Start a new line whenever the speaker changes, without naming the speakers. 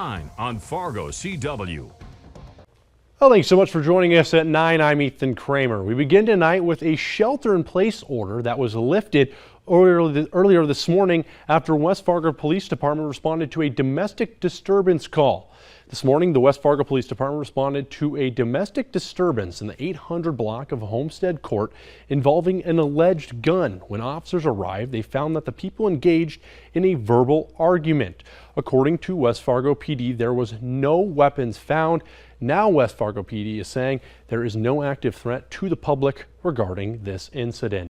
On Fargo CW.
Well, thanks so much for joining us at 9. I'm Ethan Kramer. We begin tonight with a shelter-in-place order that was lifted earlier this morning after West Fargo Police Department responded to a domestic disturbance call. This morning, the West Fargo Police Department responded to a domestic disturbance in the 800 block of Homestead Court involving an alleged gun. When officers arrived, they found that the people engaged in a verbal argument. According to West Fargo PD, there was no weapons found. Now West Fargo PD is saying there is no active threat to the public regarding this incident.